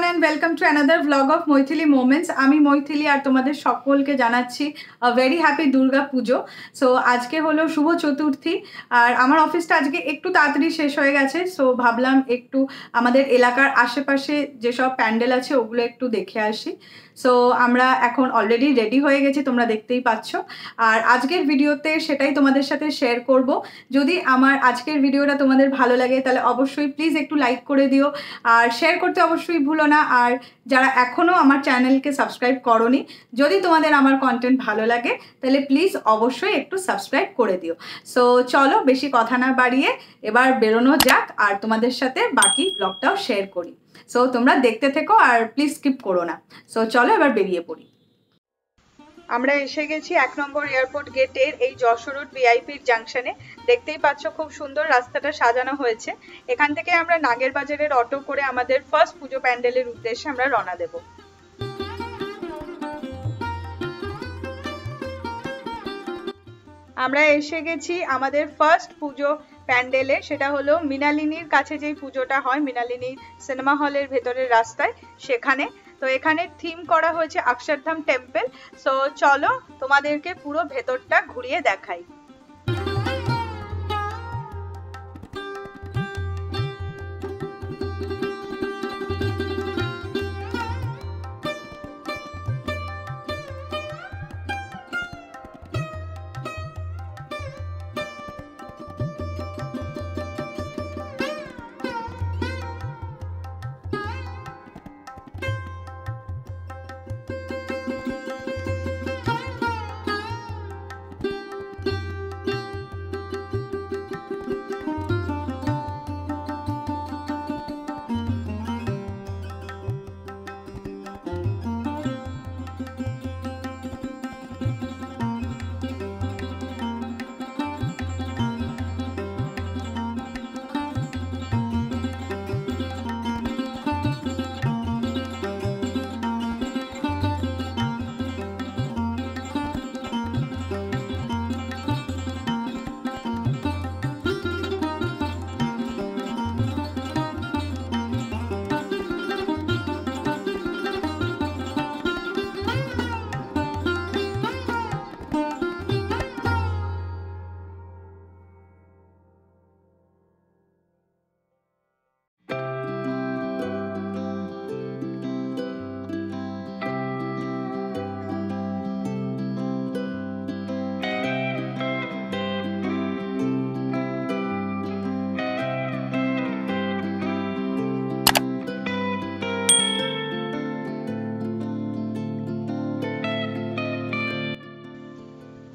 and welcome to another vlog of Moithili Moments. আমি মৈথিলি আর তোমাদের সকলকে জানাচ্ছি a very happy Durga Puja. So আজকে হলো শুভ চতুর্থী আর আমার অফিসটা আজকে একটু তাড়াতাড়ি শেষ হয়ে গেছে। সো ভাবলাম একটু আমাদের এলাকার আশেপাশে যেসব প্যান্ডেল আছে ওগুলো একটু দেখে আসি। সো আমরা এখন অলরেডি রেডি হয়ে গেছি, তোমরা দেখতেই পাচ্ছ। আর আজকের ভিডিওতে সেটাই তোমাদের সাথে শেয়ার করব। যদি আমার আজকের ভিডিওটা তোমাদের ভালো লাগে তাহলে অবশ্যই প্লিজ একটু লাইক করে দিও আর শেয়ার করতে অবশ্যই ভুলো না। আর যারা এখনও আমার চ্যানেলকে সাবস্ক্রাইব করোনি, যদি তোমাদের আমার কন্টেন্ট ভালো লাগে তাহলে প্লিজ অবশ্যই একটু সাবস্ক্রাইব করে দিও। সো চলো বেশি কথা না বাড়িয়ে এবার বেরোনো যাক আর তোমাদের সাথে বাকি ব্লগটাও শেয়ার করি। সো তোমরা দেখতে থেকো আর প্লিজ স্কিপ করো না। সো চলো এবার বেরিয়ে পড়ি। আমরা এসে গেছি 1 নম্বর এয়ারপোর্ট গেটের এই যশোর রোড ভিআইপির জাংশনে। দেখতেই পাচ্ছ খুব সুন্দর রাস্তাটা সাজানো হয়েছে। এখান থেকে আমরা নাগের বাজারের অটো করে আমাদের ফার্স্ট পুজো প্যান্ডেলের উদ্দেশ্যে আমরা রওনা দেব। আমরা এসে গেছি আমাদের ফার্স্ট পুজো প্যান্ডেলে, সেটা হলো মৃণালিনীর কাছে যেই পুজোটা হয়, মৃণালিনী সিনেমা হলের ভেতরের রাস্তায়, সেখানে। তো এখানে থিম করা হয়েছে অক্ষরধাম টেম্পল। সো চলো তোমাদেরকে পুরো ভেতরটা ঘুরিয়ে দেখাই।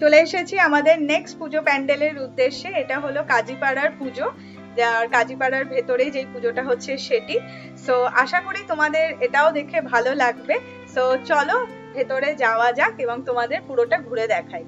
চলে এসেছি আমাদের নেক্সট পুজো প্যান্ডেলের উদ্দেশ্যে। এটা হলো কাজীপাড়ার পুজো, আর কাজীপাড়ার ভেতরে যে পুজোটা হচ্ছে সেটি। সো আশা করি তোমাদের এটাও দেখে ভালো লাগবে। সো চলো ভেতরে যাওয়া যাক এবং তোমাদের পুরোটা ঘুরে দেখাই।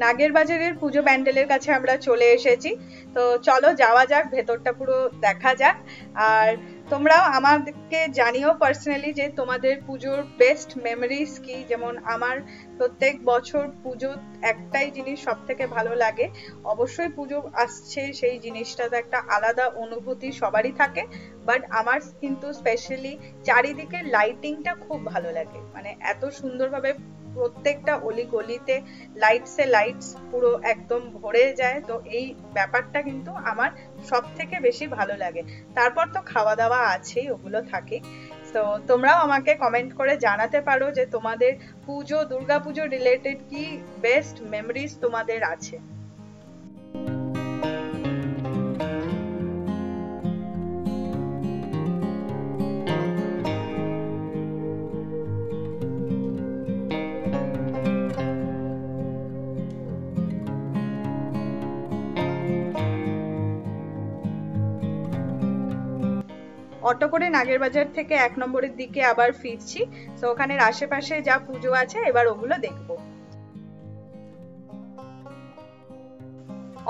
নাগের বাজারের পুজো প্যান্ডেলের কাছে আমরা চলে এসেছি। তো চলো যাওয়া যাক, ভেতরটা পুরো দেখা যাক। আর তোমরাও আমাদেরকে জানিও পার্সোনালি যে তোমাদের পুজোর বেস্ট মেমোরিজ কি। যেমন আমার প্রত্যেক বছর পুজো একটাই জিনিস সব থেকে ভালো লাগে, অবশ্যই পুজো আসছে সেই জিনিসটাতে একটা আলাদা অনুভূতি সবারই থাকে, বাট আমার কিন্তু স্পেশালি চারিদিকে লাইটিংটা খুব ভালো লাগে। মানে এত সুন্দরভাবে প্রত্যেকটা অলি গলিতে লাইটস পুরো একদম ভরে যায়। তো এই ব্যাপারটা কিন্তু আমার সব থেকে বেশি ভালো লাগে। তারপর তো খাওয়া দাওয়া আছেই, ওগুলো থাকে। তো তোমরাও আমাকে কমেন্ট করে জানাতে পারো যে তোমাদের পুজো, দুর্গাপুজো রিলেটেড কি বেস্ট মেমোরিজ তোমাদের আছে। অটো করে নাগের বাজার থেকে 1 নম্বরের দিকে আবার ফিরছি। তো ওখানের আশেপাশে যা পুজো আছে এবার ওগুলো দেখবো।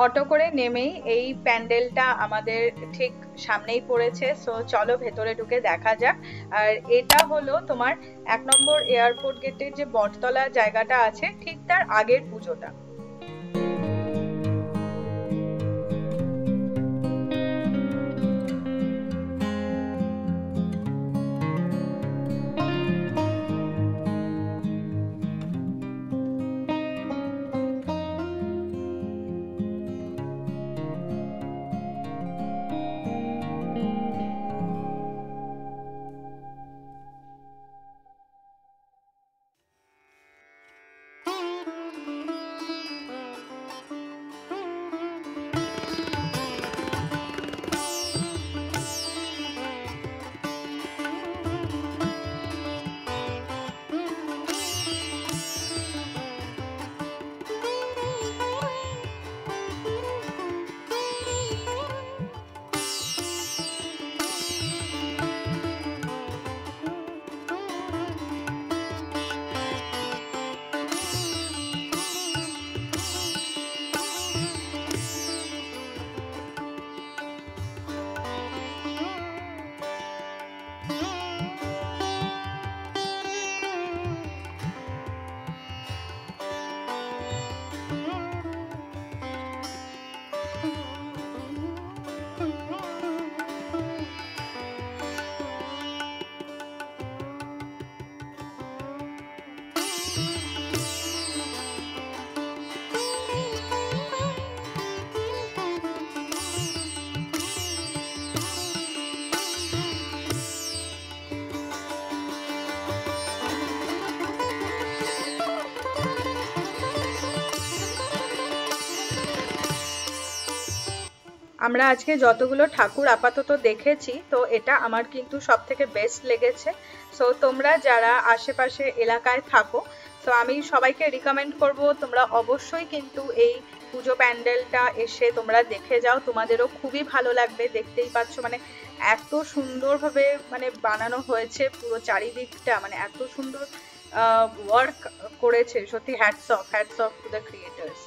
অটো করে নেমেই এই প্যান্ডেলটা আমাদের ঠিক সামনেই পড়েছে। সো চলো ভেতরে ঢুকে দেখা যাক। আর এটা হলো তোমার 1 নম্বর এয়ারপোর্ট গেটের যে বটতলা জায়গাটা আছে, ঠিক তার আগের পুজোটা। আমরা আজকে যতগুলো ঠাকুর আপাতত দেখেছি, তো এটা আমার কিন্তু সব থেকে বেস্ট লেগেছে। সো তোমরা যারা আশেপাশে এলাকায় থাকো, তো আমি সবাইকে রিকমেন্ড করব তোমরা অবশ্যই কিন্তু এই পুজো প্যান্ডেলটা এসে তোমরা দেখে যাও, তোমাদেরও খুবই ভালো লাগবে। দেখতেই পাচ্ছ মানে এত সুন্দরভাবে মানে বানানো হয়েছে পুরো চারিদিকটা, মানে এত সুন্দর ওয়ার্ক করেছে, সত্যি hats off to the creators.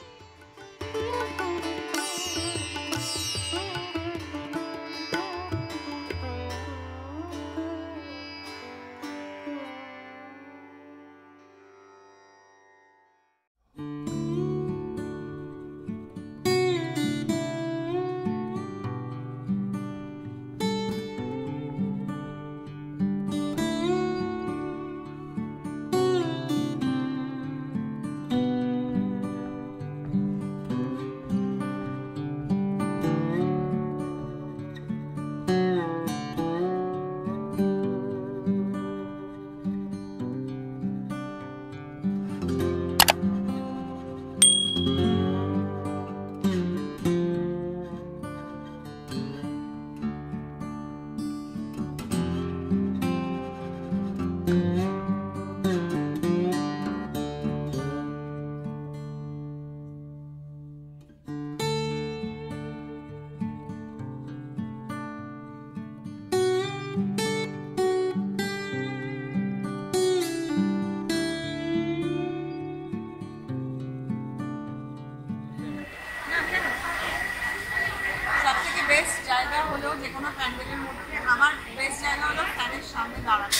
জায়গা হলো যে কোনো প্যান্ডেলের মধ্যে আমার বেস্ট জায়গা হলো ফ্যানের সামনে দাঁড়ানো,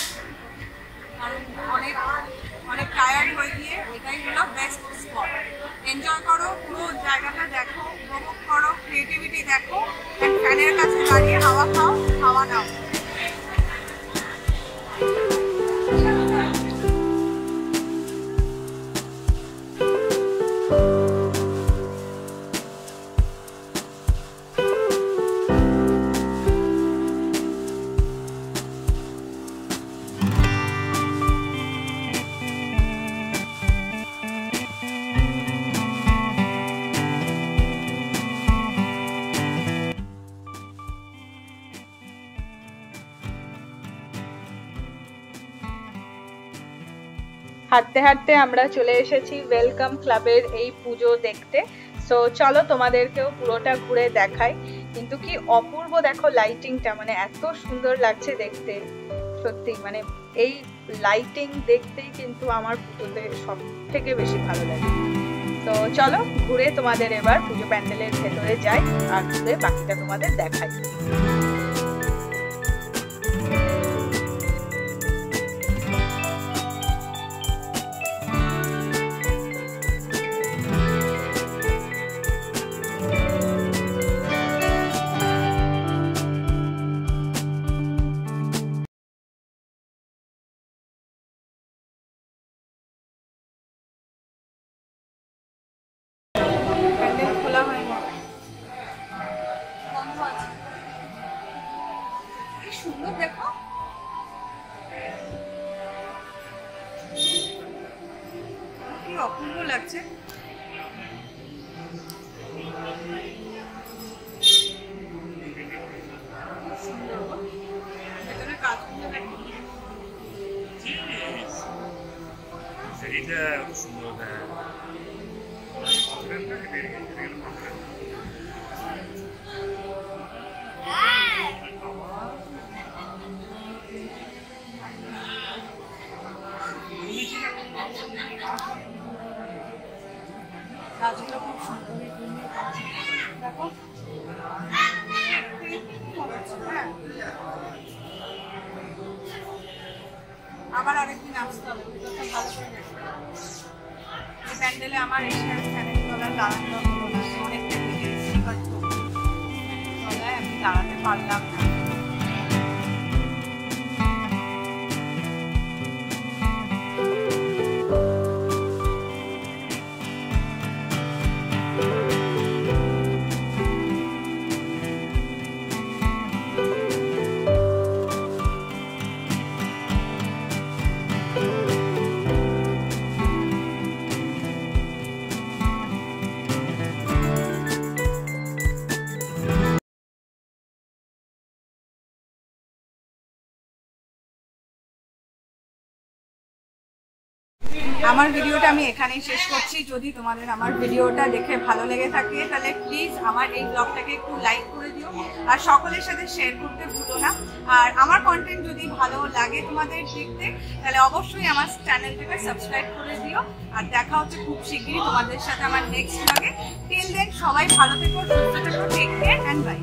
কারণ অনেক অনেক টায়ার্ড হয়ে গিয়ে এটাই হলো বেস্ট স্পট। এনজয় করো, পুরো জায়গাটা দেখো, উপভোগ করো, ক্রিয়েটিভিটি দেখো, ফ্যানের কাছে দাঁড়িয়ে হাওয়া খাও, হাওয়া নাও। হাঁটতে হাঁটতে আমরা চলে এসেছি ওয়েলকাম ক্লাবের এই পুজো দেখতে। সো চলো তোমাদেরকেও পুরোটা ঘুরে দেখাই। কিন্তু কি অপূর্ব দেখো লাইটিংটা, মানে এত সুন্দর লাগছে দেখতে, সত্যি মানে এই লাইটিং দেখতেই কিন্তু আমার পুজোতে সব থেকে বেশি ভালো লাগে। তো চলো ঘুরে তোমাদের এবার পুজো প্যান্ডেলের ভেতরে যাই আর ঘুরে বাকিটা তোমাদের দেখাই। সুন্দর দেখো, কি অপূর্ব লাগছে। ভেতরে কাজগুলো দেখো, সেটা সুন্দর। গাছগুলো খুব সুন্দর দেখো। আবার আরেকদিন আসতে হবে, ভালো করে দেখো। এই প্যান্ডেলে আমার এসে ফ্যানের তলায় দাঁড়ানো হলো না, অনেকটা তলায় আমি দাঁড়াতে পারলাম না। আমার ভিডিওটা আমি এখানেই শেষ করছি। যদি তোমাদের আমার ভিডিওটা দেখে ভালো লেগে থাকে তাহলে প্লিজ আমার এই ব্লগটাকে একটু লাইক করে দিও আর সকলের সাথে শেয়ার করতে ভুলো না। আর আমার কন্টেন্ট যদি ভালো লাগে তোমাদের দেখতে তাহলে অবশ্যই আমার চ্যানেলটাকে সাবস্ক্রাইব করে দিও। আর দেখা হচ্ছে খুব শিগগিরই তোমাদের সাথে আমার নেক্সট ব্লগে। টিল দেন সবাই ভালো থেকো, সুস্থ থেকো, টেক কেয়ার অ্যান্ড বাই।